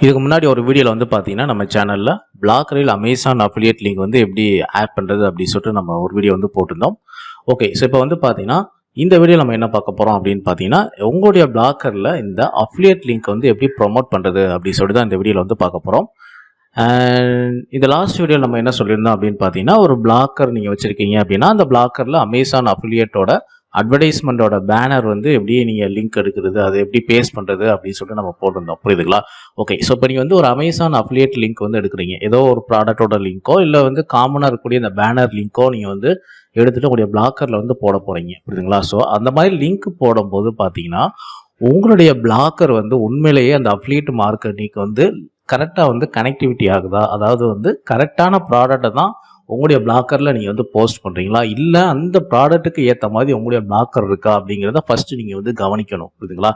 இதுக்கு முன்னாடி ஒரு வீடியோவில் வந்து பார்த்தீங்கன்னா நம்ம சேனலில் பிளாக்கரில் அமேசான் அஃபிலியேட் லிங்க் வந்து எப்படி ஆட் பண்ணுறது அப்படின்னு சொல்லிட்டு நம்ம ஒரு வீடியோ வந்து போட்டிருந்தோம். ஓகே, ஸோ இப்போ வந்து பார்த்தீங்கன்னா இந்த வீடியோ நம்ம என்ன பார்க்க போகிறோம் அப்படின்னு பார்த்தீங்கன்னா உங்களுடைய பிளாக்கரில் இந்த அஃபிலியேட் லிங்க் வந்து எப்படி ப்ரொமோட் பண்ணுறது அப்படின்னு சொல்லிட்டு தான் இந்த வீடியோவில் வந்து பார்க்க போகிறோம். அண்ட் இந்த லாஸ்ட் வீடியோவில் நம்ம என்ன சொல்லியிருந்தோம் அப்படின்னு பார்த்தீங்கன்னா ஒரு பிளாக்கர் நீங்கள் வச்சுருக்கீங்க அப்படின்னா அந்த பிளாக்கரில் அமேசான் அஃபிலியேட்டோட அட்வர்டைஸ்மெண்ட்டோட பேனர் வந்து எப்படி நீங்கள் லிங்க் எடுக்கிறது, அதை எப்படி பேஸ்ட் பண்ணுறது அப்படின்னு சொல்லிட்டு நம்ம போட்டிருந்தோம். புரியுதுங்களா? ஓகே, ஸோ இப்போ நீங்கள் வந்து ஒரு அமேசான் அஃபிலியேட் லிங்க் வந்து எடுக்கிறீங்க, ஏதோ ஒரு ப்ராடக்டோட லிங்க்கோ இல்லை வந்து காமனாக இருக்கக்கூடிய இந்த பேனர் லிங்க்கோ நீங்கள் வந்து எடுத்துகிட்டு உங்களுடைய பிளாக்கரில் வந்து போட போகிறீங்க. புரியுதுங்களா? ஸோ அந்த மாதிரி லிங்க் போடும்போது பார்த்தீங்கன்னா உங்களுடைய பிளாக்கர் வந்து உண்மையிலேயே அந்த அஃபிலியேட் மார்க்கெட்டிங்க்கு வந்து கரெக்டாக வந்து கனெக்டிவிட்டி ஆகுதா, அதாவது வந்து கரெக்டான ப்ராடக்டை தான் உங்களுடைய பிளாக்கரில் நீங்கள் வந்து போஸ்ட் பண்ணுறீங்களா, இல்லை அந்த ப்ராடக்ட்டுக்கு ஏற்ற மாதிரி உங்களுடைய பிளாக்கர் இருக்கா அப்படிங்கிறத ஃபஸ்ட்டு நீங்கள் வந்து கவனிக்கணும். புரியுதுங்களா?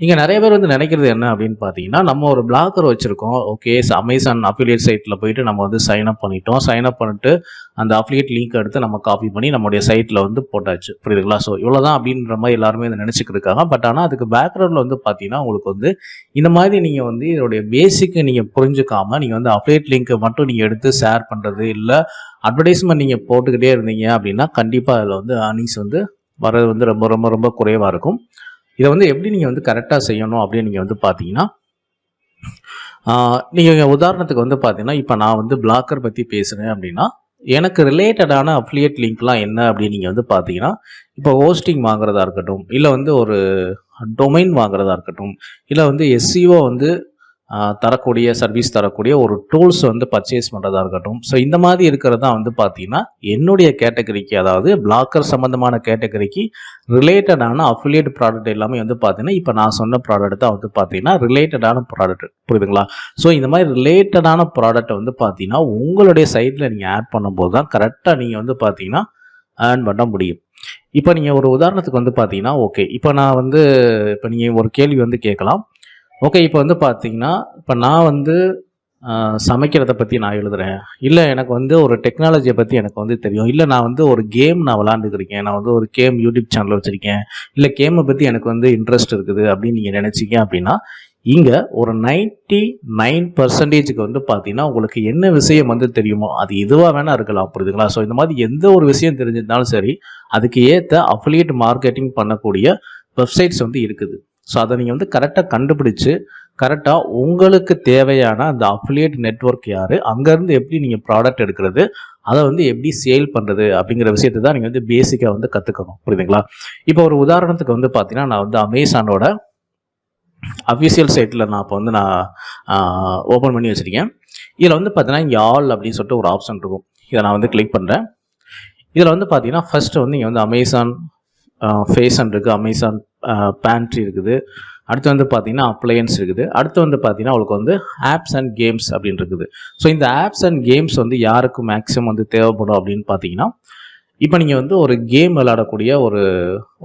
இங்கே நிறைய பேர் வந்து நினைக்கிறது என்ன அப்படின்னு பார்த்தீங்கன்னா, நம்ம ஒரு பிளாக்கர் வச்சுருக்கோம், ஓகே, அமேசான் அஃபிலியேட் சைட்டில் போயிட்டு நம்ம வந்து சைன் அப் பண்ணிட்டோம், சைன் அப் பண்ணிட்டு அந்த அஃபிலியேட் லிங்க் எடுத்து நம்ம காப்பி பண்ணி நம்மளுடைய சைட்டில் வந்து போட்டாச்சு. புரியுதுங்களா? ஸோ இவ்வளோதான் அப்படின்ற மாதிரி எல்லாருமே இதை நினச்சிக்கிட்டு இருக்காங்க. பட் ஆனால் அதுக்கு பேக்ரவுண்டில் வந்து பார்த்தீங்கன்னா உங்களுக்கு வந்து இந்த மாதிரி நீங்கள் வந்து இதோடைய பேசிக்கை நீங்கள் புரிஞ்சுக்காமல் நீங்கள் வந்து அஃபிலியேட் லிங்க்கை மட்டும் நீங்கள் எடுத்து ஷேர் பண்ணுறது, இல்லை அட்வர்டைஸ்மெண்ட் நீங்கள் போட்டுக்கிட்டே இருந்தீங்க அப்படின்னா கண்டிப்பாக அதில் வந்து ஏர்னிங்ஸ் வந்து வர்றது வந்து ரொம்ப ரொம்ப ரொம்ப குறைவாக இருக்கும். இதை வந்து எப்படி நீங்கள் வந்து கரெக்டாக செய்யணும் அப்படின்னு நீங்கள் வந்து பார்த்தீங்கன்னா, நீங்கள் உதாரணத்துக்கு வந்து பார்த்தீங்கன்னா இப்போ நான் வந்து பிளாக்கர் பற்றி பேசுகிறேன் அப்படின்னா எனக்கு ரிலேட்டடான அஃபிலியேட் லிங்க்லாம் என்ன அப்படின்னு நீங்கள் வந்து பார்த்தீங்கன்னா, இப்போ ஹோஸ்டிங் வாங்குறதா இருக்கட்டும், இல்லை வந்து ஒரு டொமைன் வாங்குறதா இருக்கட்டும், இல்லை வந்து எஸ்சிஓ வந்து தரக்கூடிய சர்வீஸ் தரக்கூடிய ஒரு டூல்ஸ் வந்து பர்ச்சேஸ் பண்ணுறதா இருக்கட்டும். ஸோ இந்த மாதிரி இருக்கிறது தான் வந்து பார்த்தீங்கன்னா என்னுடைய கேட்டகரிக்கு, அதாவது பிளாக்கர் சம்மந்தமான கேட்டகரிக்கு ரிலேட்டடான அஃபிலியேட் ப்ராடக்ட் எல்லாமே வந்து பார்த்தீங்கன்னா இப்போ நான் சொன்ன ப்ராடக்ட் தான் வந்து பார்த்தீங்கன்னா ரிலேட்டடான ப்ராடக்ட். புரியுதுங்களா? ஸோ இந்த மாதிரி ரிலேட்டடான ப்ராடக்ட்டை வந்து பார்த்தீங்கன்னா உங்களுடைய சைட்டில் நீங்கள் ஆட் பண்ணும்போது தான் கரெக்டாக நீங்கள் வந்து பார்த்தீங்கன்னா ஏர்ன் பண்ண முடியும். இப்போ நீங்கள் ஒரு உதாரணத்துக்கு வந்து பார்த்தீங்கன்னா, ஓகே, இப்போ நான் வந்து இப்போ நீங்கள் ஒரு கேள்வி வந்து கேட்கலாம். ஓகே, இப்போ வந்து பார்த்தீங்கன்னா இப்போ நான் வந்து சமைக்கிறத பற்றி நான் எழுதுகிறேன், இல்லை எனக்கு வந்து ஒரு டெக்னாலஜியை பற்றி எனக்கு வந்து தெரியும், இல்லை நான் வந்து ஒரு கேம் நான் விளாண்டுக்கிறேன், நான் வந்து ஒரு கேம் யூடியூப் சேனல் வச்சுருக்கேன், இல்லை கேமை பற்றி எனக்கு வந்து இன்ட்ரெஸ்ட் இருக்குது அப்படின்னு நீங்கள் நினச்சிங்க அப்படின்னா இங்கே ஒரு 99% வந்து பார்த்தீங்கன்னா உங்களுக்கு என்ன விஷயம் வந்து தெரியுமோ அது எதுவாக வேணால் இருக்கலாம். புரியுதுங்களா? ஸோ இந்த மாதிரி எந்த ஒரு விஷயம் தெரிஞ்சிருந்தாலும் சரி அதுக்கு ஏற்ற அஃபிலியேட் மார்க்கெட்டிங் பண்ணக்கூடிய வெப்சைட்ஸ் வந்து இருக்குது. ஸோ அதை நீங்கள் வந்து கரெக்டாக கண்டுபிடிச்சு கரெக்டாக உங்களுக்கு தேவையான அந்த அஃபிலியேட் நெட்வொர்க் யார், அங்கேருந்து எப்படி நீங்கள் ப்ராடக்ட் எடுக்கிறது, அதை வந்து எப்படி சேல் பண்ணுறது அப்படிங்கிற விஷயத்தை தான் நீங்கள் வந்து பேசிக்காக வந்து கற்றுக்கணும். புரியுதுங்களா? இப்போ ஒரு உதாரணத்துக்கு வந்து பார்த்தீங்கன்னா நான் வந்து அமேசானோட அஃபிஷியல் சைட்டில் நான் இப்போ வந்து ஓப்பன் பண்ணி வச்சுருக்கேன். இதில் வந்து பார்த்தீங்கன்னா இங்கே ஆல் அப்படின்னு சொல்லிட்டு ஒரு ஆப்ஷன் இருக்கும். இதை நான் வந்து கிளிக் பண்ணுறேன். இதில் வந்து பார்த்தீங்கன்னா ஃபஸ்ட்டு வந்து இங்கே வந்து அமேசான் ஃபேஷன் இருக்குது, அமேசான் பேண்ட்ரி இருக்குது, அடுத்து வந்து பார்த்தீங்கன்னா அப்ளையன்ஸ் இருக்குது, அடுத்து வந்து பார்த்தீங்கன்னா உங்களுக்கு வந்து ஆப்ஸ் அண்ட் கேம்ஸ் அப்படின்னு இருக்குது. ஸோ இந்த ஆப்ஸ் அண்ட் கேம்ஸ் வந்து யாருக்கு மேக்ஸிமம் வந்து தேவைப்படும் அப்படின்னு பார்த்தீங்கன்னா, இப்போ நீங்கள் வந்து ஒரு கேம் விளையாடக்கூடிய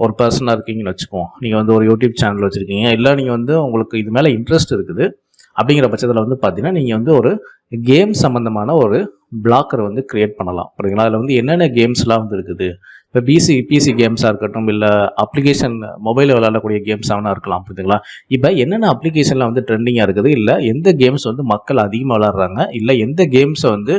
ஒரு பர்சனாக இருக்கீங்கன்னு வச்சுக்குவோம், நீங்கள் வந்து ஒரு யூடியூப் சேனல் வச்சுருக்கீங்க, இல்லை நீங்கள் வந்து உங்களுக்கு இது மேலே இன்ட்ரெஸ்ட் இருக்குது அப்படிங்கிற பட்சத்தில் வந்து பார்த்தீங்கன்னா நீங்கள் வந்து ஒரு கேம் சம்மந்தமான ஒரு பிளாக்கர் வந்து க்ரியேட் பண்ணலாம். புரியுதுங்களா? அதில் வந்து என்னென்ன கேம்ஸ்லாம் வந்து இருக்குது, இப்போ பிசி கேம்ஸாக இருக்கட்டும், இல்லை அப்ளிகேஷன் மொபைலில் விளையாடக்கூடிய கேம்ஸாக இருக்கலாம். புரியுதுங்களா? இப்போ என்னென்ன அப்ளிகேஷனில் வந்து ட்ரெண்டிங்காக இருக்குது, இல்லை எந்த கேம்ஸ் வந்து மக்கள் அதிகமாக விளையாடுறாங்க, இல்லை எந்த கேம்ஸை வந்து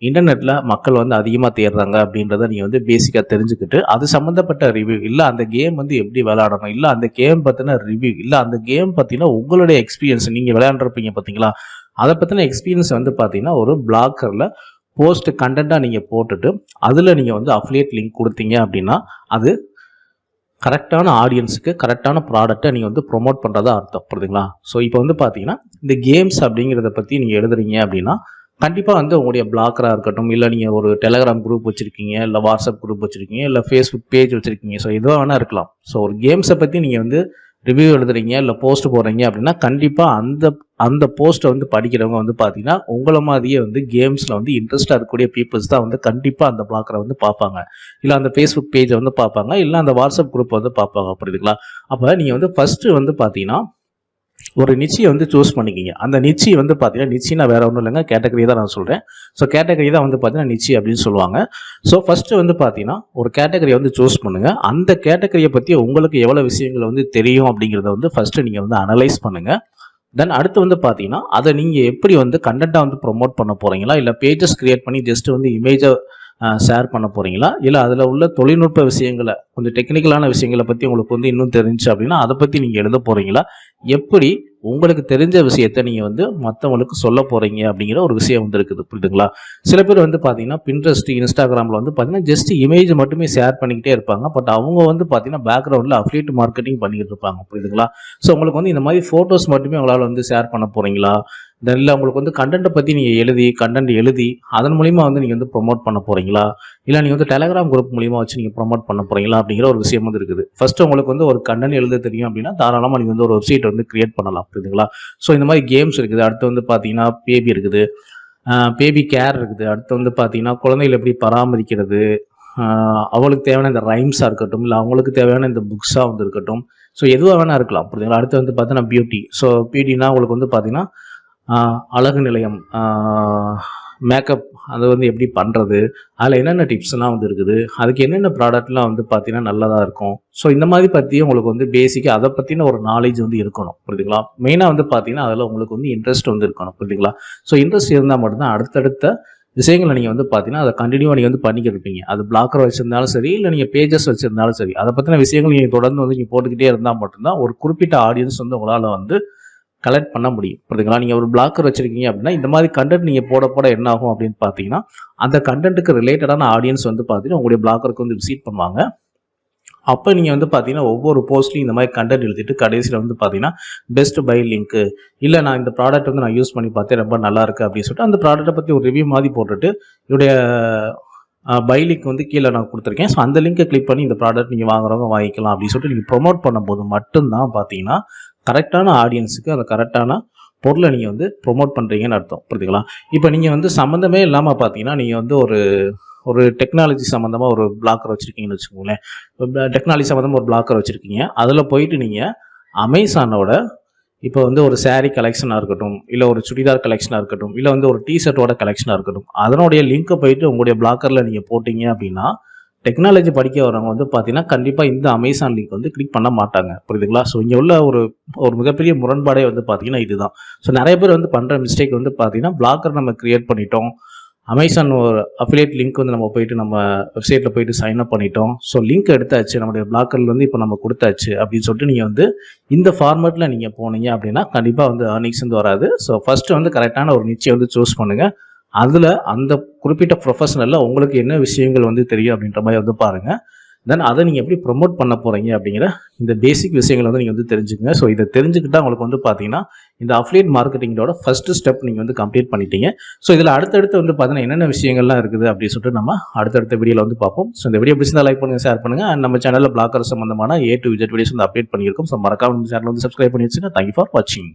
இன்டர்நெட்டில் மக்கள் வந்து அதிகமாக தேடுறாங்க அப்படின்றத நீங்கள் வந்து பேசிக்காக தெரிஞ்சுக்கிட்டு அது சம்மந்தப்பட்ட ரிவ்யூ, இல்லை அந்த கேம் வந்து எப்படி விளையாடணும், இல்லை அந்த கேம் பற்றின ரிவ்யூ, இல்லை அந்த கேம் பற்றின உங்களுடைய எக்ஸ்பீரியன்ஸ் நீங்கள் விளையாண்டுருப்பீங்க பார்த்தீங்களா, அதை பற்றின எக்ஸ்பீரியன்ஸ் வந்து பார்த்தீங்கன்னா ஒரு பிளாக்கரில் போஸ்ட் கண்டென்ட்டாக நீங்கள் போட்டுட்டு அதில் நீங்கள் வந்து அஃபிலியேட் லிங்க் கொடுத்தீங்க அப்படின்னா அது கரெக்டான ஆடியன்ஸுக்கு கரெக்டான ப்ராடக்டை நீங்கள் வந்து ப்ரொமோட் பண்ணுறதா அர்த்தம். புரியுதுங்களா? ஸோ இப்போ வந்து பார்த்தீங்கன்னா இந்த கேம்ஸ் அப்படிங்கிறத பற்றி நீங்கள் எழுதுறீங்க அப்படின்னா கண்டிப்பாக வந்து உங்களுடைய பிளாக்கராக இருக்கட்டும், இல்லை நீங்கள் ஒரு டெலகிராம் குரூப் வச்சுருக்கீங்க, இல்லை வாட்ஸ்அப் குரூப் வச்சுருக்கீங்க, இல்லை ஃபேஸ்புக் பேஜ் வச்சுருக்கீங்க, ஸோ எதுவாக வேணால் இருக்கலாம். ஸோ ஒரு கேம்ஸை பற்றி நீங்கள் வந்து ரிவ்யூ எழுதுறீங்க, இல்லை போஸ்ட் போடுறீங்க அப்படின்னா கண்டிப்பாக அந்த போஸ்ட்டை வந்து படிக்கிறவங்க வந்து பார்த்தீங்கன்னா உங்களை மாதிரியே வந்து கேம்ஸில் வந்து இன்ட்ரெஸ்ட்டாக இருக்கக்கூடிய பீப்புள்ஸ் தான் வந்து கண்டிப்பாக அந்த பிளாக்கரை வந்து பார்ப்பாங்க, இல்லை அந்த ஃபேஸ்புக் பேஜை வந்து பார்ப்பாங்க, இல்லை அந்த வாட்ஸ்அப் குரூப்பை வந்து பார்ப்பாங்க. புரியுதுங்களா? அப்போ நீங்கள் வந்து ஃபஸ்ட்டு வந்து பார்த்தீங்கன்னா ஒரு நிச்சியை வந்து சூஸ் பண்ணிக்கிங்க. அந்த நிச்சி வந்து பார்த்தீங்கன்னா நிச்சினா வேறு ஒன்றும் இல்லைங்க, கேட்டகரி தான் நான் சொல்கிறேன். ஸோ கேட்டகரி தான் வந்து பார்த்தீங்கன்னா நிச்சி அப்படின்னு சொல்லுவாங்க. ஸோ ஃபஸ்ட்டு வந்து பார்த்தீங்கன்னா ஒரு கேட்டகரியை வந்து சூஸ் பண்ணுங்கள். அந்த கேட்டகரியை பற்றி உங்களுக்கு எவ்வளோ விஷயங்கள் வந்து தெரியும் அப்படிங்கிறத வந்து ஃபஸ்ட்டு நீங்கள் வந்து அனலைஸ் பண்ணுங்கள். தென் அடுத்து வந்து பார்த்தீங்கன்னா அதை நீங்கள் எப்படி வந்து கண்டென்ட்டாக வந்து ப்ரொமோட் பண்ண போகிறீங்களா, இல்லை பேஜஸ் கிரியேட் பண்ணி ஜஸ்ட் வந்து இமேஜை ஷேர் பண்ண போகிறீங்களா, இல்லை அதில் உள்ள தொழில்நுட்ப விஷயங்களை கொஞ்சம் டெக்னிக்கலான விஷயங்களை பற்றி உங்களுக்கு வந்து இன்னும் தெரிஞ்சு அப்படின்னா அதை பற்றி நீங்கள் எழுத போகிறீங்களா, எப்படி உங்களுக்கு தெரிஞ்ச விஷயத்த நீங்கள் வந்து மற்றவங்களுக்கு சொல்ல போகிறீங்க அப்படிங்கிற ஒரு விஷயம் வந்து இருக்குது. புரியுதுங்களா? சில பேர் வந்து பார்த்தீங்கன்னா பின்ட்ரெஸ்ட், இன்ஸ்டாகிராமில் வந்து பார்த்தீங்கன்னா ஜஸ்ட் இமேஜ் மட்டுமே ஷேர் பண்ணிக்கிட்டே இருப்பாங்க. பட் அவங்க வந்து பார்த்தீங்கன்னா பேக்ரவுண்டில் அஃபிலியேட் மார்க்கெட்டிங் பண்ணிக்கிட்டு இருப்பாங்க. புரியுதுங்களா? ஸோ உங்களுக்கு வந்து இந்த மாதிரி ஃபோட்டோஸ் மட்டுமே உங்களால் வந்து ஷேர் பண்ண போகிறீங்களா, இல்லை உங்களுக்கு வந்து கண்டென்ட்டை பற்றி நீங்கள் கண்டென்ட் எழுதி அதன் மூலிமா வந்து நீங்கள் வந்து ப்ரொமோட் பண்ண போகிறீங்களா, இல்லை நீங்கள் வந்து டெலகிராம் குரூப் மூலிமா வச்சு நீங்கள் ப்ரொமோட் பண்ண போகிறீங்களா அப்படிங்கிற ஒரு விஷயம் வந்து இருக்குது. ஃபஸ்ட்டு உங்களுக்கு வந்து ஒரு கண்டென்ட் எழுத தெரியும் அப்படின்னா தாராளமாக நீங்கள் வந்து ஒரு வெப்சைட் வந்து கிரியேட் பண்ணலாம். புரியுதுங்களா? ஸோ இந்த மாதிரி கேம்ஸ் இருக்குது. அடுத்து வந்து பார்த்தீங்கன்னா பேபி இருக்குது, பேபி கேர் இருக்குது. அடுத்து வந்து பார்த்தீங்கன்னா குழந்தைகள் எப்படி பராமரிக்கிறது, அவங்களுக்கு தேவையான இந்த ரைம்ஸாக இருக்கட்டும், இல்லை அவங்களுக்கு தேவையான இந்த புக்ஸாக வந்து இருக்கட்டும். ஸோ எதுவாக வேணா இருக்கலாம். புரியுதுங்களா? அடுத்து வந்து பார்த்தீங்கன்னா பியூட்டி. ஸோ பியூட்டினா உங்களுக்கு வந்து பார்த்தீங்கன்னா அழகு நிலையம், மேக்கப் அது வந்து எப்படி பண்ணுறது, அதில் என்னென்ன டிப்ஸ்லாம் வந்து இருக்குது, அதுக்கு என்னென்ன ப்ராடக்ட்லாம் வந்து பார்த்தீங்கன்னா நல்லதாக இருக்கும். ஸோ இந்த மாதிரி பற்றியும் உங்களுக்கு வந்து பேசிக்காக அதை பற்றின ஒரு நாலேஜ் வந்து இருக்கணும். புரியுதுங்களா? மெயினாக வந்து பார்த்தீங்கன்னா அதில் உங்களுக்கு வந்து இன்ட்ரெஸ்ட் வந்து இருக்கணும். புரியுதுங்களா? ஸோ இன்ட்ரெஸ்ட் இருந்தால் மட்டும்தான் அடுத்தடுத்த விஷயங்களை நீங்கள் வந்து பார்த்தீங்கன்னா அதை கண்டினியூவாக நீங்கள் வந்து பண்ணிக்கிட்டு இருப்பீங்க. அது பிளாக்கர் வச்சுருந்தாலும் சரி, இல்லை நீங்கள் பேஜஸ் வச்சுருந்தாலும் சரி, அதை பற்றின விஷயங்கள் நீங்கள் தொடர்ந்து வந்து நீங்கள் போட்டுக்கிட்டே இருந்தால் மட்டும்தான் ஒரு குறிப்பிட்ட ஆடியன்ஸ் வந்து உங்களால் வந்து கலெக்ட் பண்ண முடியும். புரியுதுங்களா? நீங்கள் ஒரு பிளாக்கர் வச்சிருக்கீங்க அப்படின்னா இந்த மாதிரி கண்டென்ட் நீங்கள் போட என்ன ஆகும் அப்படின்னு பார்த்தீங்கன்னா அந்த கண்டென்ட்டுக்கு ரிலேட்டடான ஆடியன்ஸ் வந்து பார்த்தீங்கன்னா உங்களுடைய பிளாக்கருக்கு வந்து விசிட் பண்ணுவாங்க. அப்போ நீங்கள் வந்து பார்த்தீங்கன்னா ஒவ்வொரு போஸ்ட்லையும் இந்த மாதிரி கண்டென்ட் எழுதிட்டு கடைசியில் வந்து பார்த்தீங்கன்னா பெஸ்ட் பை லிங்க்கு, இல்லை நான் இந்த ப்ராடக்ட் வந்து நான் யூஸ் பண்ணி பார்த்தேன் ரொம்ப நல்லா இருக்குது அப்படின்னு சொல்லிட்டு அந்த ப்ராடக்ட்டை பற்றி ஒரு ரிவ்யூ மாதிரி போட்டுட்டு என்னுடைய பை லிங்க் வந்து கீழே நான் கொடுத்துருக்கேன். ஸோ அந்த லிங்கை கிளிக் பண்ணி இந்த ப்ராடக்ட் நீங்கள் வாங்குறவங்க வாங்கிக்கலாம் அப்படின்னு சொல்லிட்டு நீங்கள் ப்ரொமோட் பண்ணும்போது மட்டும்தான் பார்த்தீங்கன்னா கரெக்டான ஆடியன்ஸுக்கு அந்த கரெக்டான பொருளை நீங்கள் வந்து ப்ரொமோட் பண்ணுறீங்கன்னு அர்த்தம். புரியுதுங்களா? இப்போ நீங்கள் வந்து சம்மந்தமே இல்லாமல் பார்த்தீங்கன்னா நீங்கள் வந்து ஒரு டெக்னாலஜி சம்மந்தமாக ஒரு பிளாக்கர் வச்சுருக்கீங்கன்னு வச்சுக்கோங்களேன். டெக்னாலஜி சம்மந்தமாக ஒரு பிளாக்கர் வச்சுருக்கீங்க. அதில் போயிட்டு நீங்கள் அமேசானோட இப்போ வந்து ஒரு சாரீ கலெக்ஷனாக இருக்கட்டும், இல்லை ஒரு சுடிதார் கலெக்ஷனாக இருக்கட்டும், இல்லை வந்து ஒரு டிஷர்ட்டோட கலெக்ஷனாக இருக்கட்டும், அதனுடைய லிங்க்கை போயிட்டு உங்களுடைய பிளாக்கரில் நீங்கள் போட்டிங்க அப்படின்னா டெக்னாலஜி படிக்க வரவங்க வந்து பார்த்தீங்கன்னா கண்டிப்பாக இந்த அமேசான் லிங்க் வந்து கிளிக் பண்ண மாட்டாங்க. புரியுதுங்களா? ஸோ இங்கே உள்ள ஒரு மிகப்பெரிய முரண்பாடே வந்து பார்த்தீங்கன்னா இதுதான். ஸோ நிறைய பேர் வந்து பண்ணுற மிஸ்டேக் வந்து பார்த்தீங்கன்னா பிளாக்கர் நம்ம கிரியேட் பண்ணிட்டோம், அமேசான் ஒரு அஃபிலியேட் லிங்க் வந்து நம்ம போயிட்டு நம்ம வெப்சைட்டில் போயிட்டு சைன் அப் பண்ணிட்டோம், ஸோ லிங்க் எடுத்தாச்சு, நம்மளுடைய பிளாக்கரில் வந்து இப்போ நம்ம கொடுத்தாச்சு அப்படின்னு சொல்லிட்டு நீங்கள் வந்து இந்த ஃபார்மேட்டில் நீங்கள் போனீங்க அப்படின்னா கண்டிப்பாக வந்து ஏர்னிங்ஸ் வந்து வராது. ஸோ ஃபஸ்ட்டு வந்து கரெக்டான ஒரு நிச்சயம் வந்து சூஸ் பண்ணுங்கள். அதில் அந்த குறிப்பிட்ட ப்ரொஃபஷனலில் உங்களுக்கு என்ன விஷயங்கள் வந்து தெரியும் அப்படின்ற மாதிரி வந்து பாருங்கள். தென் அதை நீங்கள் எப்படி ப்ரொமோட் பண்ண போகிறீங்க அப்படிங்கிற இந்த பேசிக் விஷயங்கள் வந்து நீங்கள் வந்து தெரிஞ்சுக்கங்க. ஸோ இதை தெரிஞ்சுக்கிட்டால் உங்களுக்கு வந்து பார்த்தீங்கன்னா இந்த அஃபிலியேட் மார்க்கெட்டிங்கோட ஃபஸ்ட்டு ஸ்டெப் நீங்கள் வந்து கம்ப்ளீட் பண்ணிட்டீங்க. ஸோ இதில் அடுத்தடுத்து வந்து பார்த்தீங்கன்னா என்னென்ன விஷயங்கள்லாம் இருக்குது அப்படின்னு சொல்லிட்டு நம்ம அடுத்தடுத்த வீடியோவில் வந்து பார்ப்போம். ஸோ இந்த வீடியோ பிடிச்சிருந்தா லைக் பண்ணுங்கள், ஷேர் பண்ணுங்கள். அண்ட் நம்ம சேனலில் பிளாக்கர் சம்பந்தமான A to Z வீடியோஸ் வந்து அப்டேட் பண்ணியிருக்கோம். ஸோ மறக்காம நம்ம சேனல் வந்து சப்ஸ்கிரைப் பண்ணி வச்சுங்க. தேங்க்யூ ஃபார் வாட்சிங்.